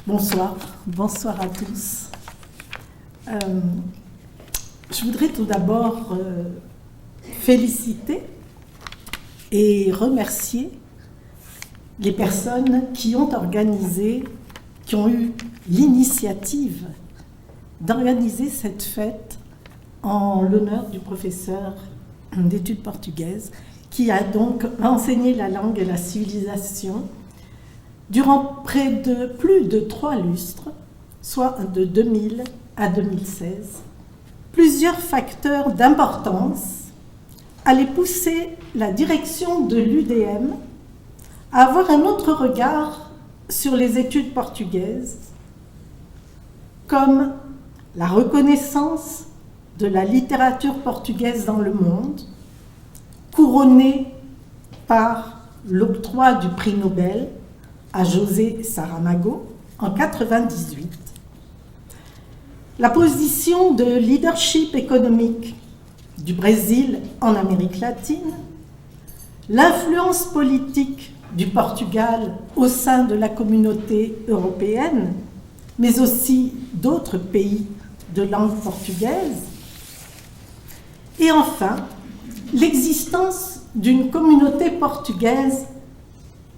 Bonsoir à tous. Je voudrais tout d'abord féliciter et remercier les personnes qui ont eu l'initiative d'organiser cette fête en l'honneur du professeur d'études portugaises qui a donc enseigné la langue et la civilisation durant plus de 3 lustres, soit de 2000 à 2016. Plusieurs facteurs d'importance allaient pousser la direction de l'UDM à avoir un autre regard sur les études portugaises, comme la reconnaissance de la littérature portugaise dans le monde, couronnée par l'octroi du prix Nobel à José Saramago en 1998. La position de leadership économique du Brésil en Amérique latine, l'influence politique du Portugal au sein de la communauté européenne, mais aussi d'autres pays de langue portugaise, et enfin, l'existence d'une communauté portugaise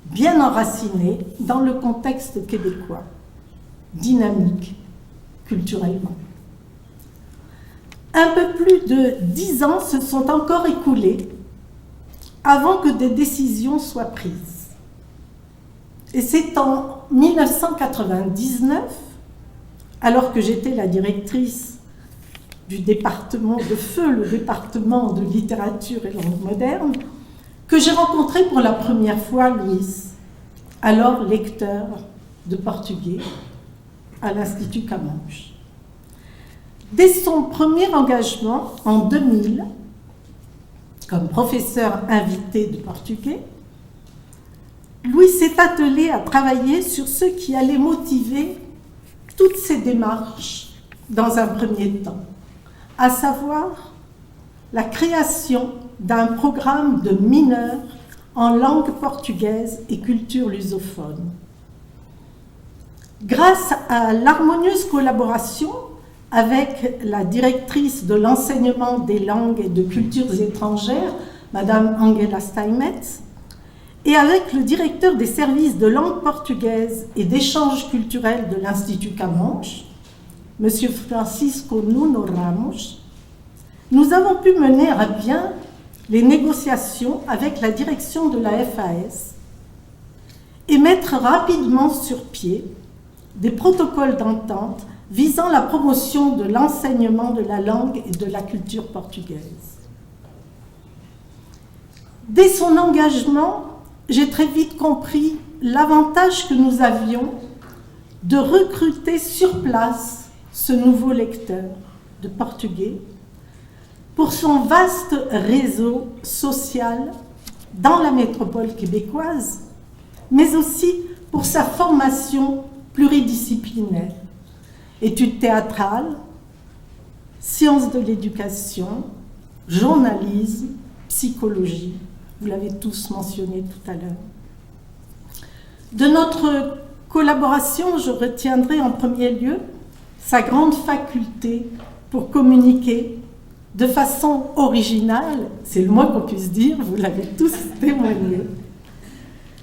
bien enracinée dans le contexte québécois, dynamique culturellement. Un peu plus de 10 ans se sont encore écoulés avant que des décisions soient prises. Et c'est en 1999, alors que j'étais la directrice du département de feu, le département de littérature et langue moderne, que j'ai rencontré pour la première fois Luís, alors lecteur de portugais à l'Institut Camões. Dès son premier engagement, en 2000, comme professeur invité de portugais, Luís s'est attelé à travailler sur ce qui allait motiver toutes ces démarches dans un premier temps, à savoir la création d'un programme de mineurs en langue portugaise et culture lusophone. Grâce à l'harmonieuse collaboration avec la directrice de l'enseignement des langues et de cultures étrangères, Madame Angela Steinmetz, et avec le directeur des services de langue portugaise et d'échanges culturels de l'Institut Camões, Monsieur Francisco Nuno Ramos, nous avons pu mener à bien les négociations avec la direction de la FAS et mettre rapidement sur pied des protocoles d'entente visant la promotion de l'enseignement de la langue et de la culture portugaise. Dès son engagement, j'ai très vite compris l'avantage que nous avions de recruter sur place ce nouveau lecteur de portugais pour son vaste réseau social dans la métropole québécoise, mais aussi pour sa formation pluridisciplinaire, études théâtrales, sciences de l'éducation, journalisme, psychologie, vous l'avez tous mentionné tout à l'heure. De notre collaboration, je retiendrai en premier lieu sa grande faculté pour communiquer de façon originale, c'est le moins qu'on puisse dire, vous l'avez tous témoigné,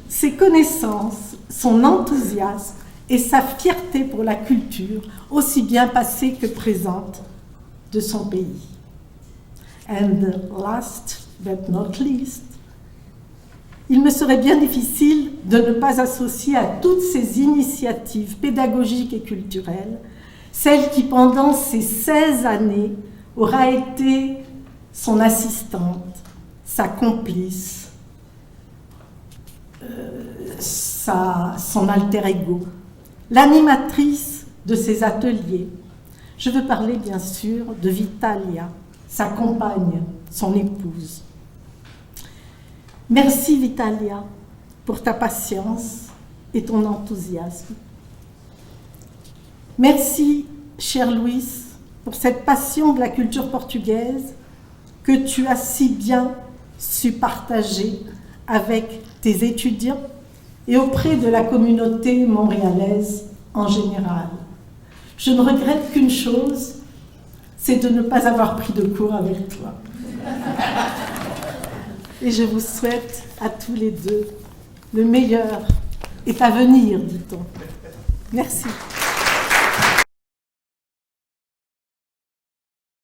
ses connaissances, son enthousiasme et sa fierté pour la culture, aussi bien passée que présente, de son pays. And last but not least, il me serait bien difficile de ne pas associer à toutes ces initiatives pédagogiques et culturelles, celle qui, pendant ces 16 années, aura été son assistante, sa complice, son alter ego, l'animatrice de ses ateliers. Je veux parler bien sûr de Vitalia, sa compagne, son épouse. Merci Vitalia pour ta patience et ton enthousiasme. Merci, cher Luís, pour cette passion de la culture portugaise que tu as si bien su partager avec tes étudiants et auprès de la communauté montréalaise en général. Je ne regrette qu'une chose, c'est de ne pas avoir pris de cours avec toi. Et je vous souhaite à tous les deux le meilleur est à venir, dit-on. Merci.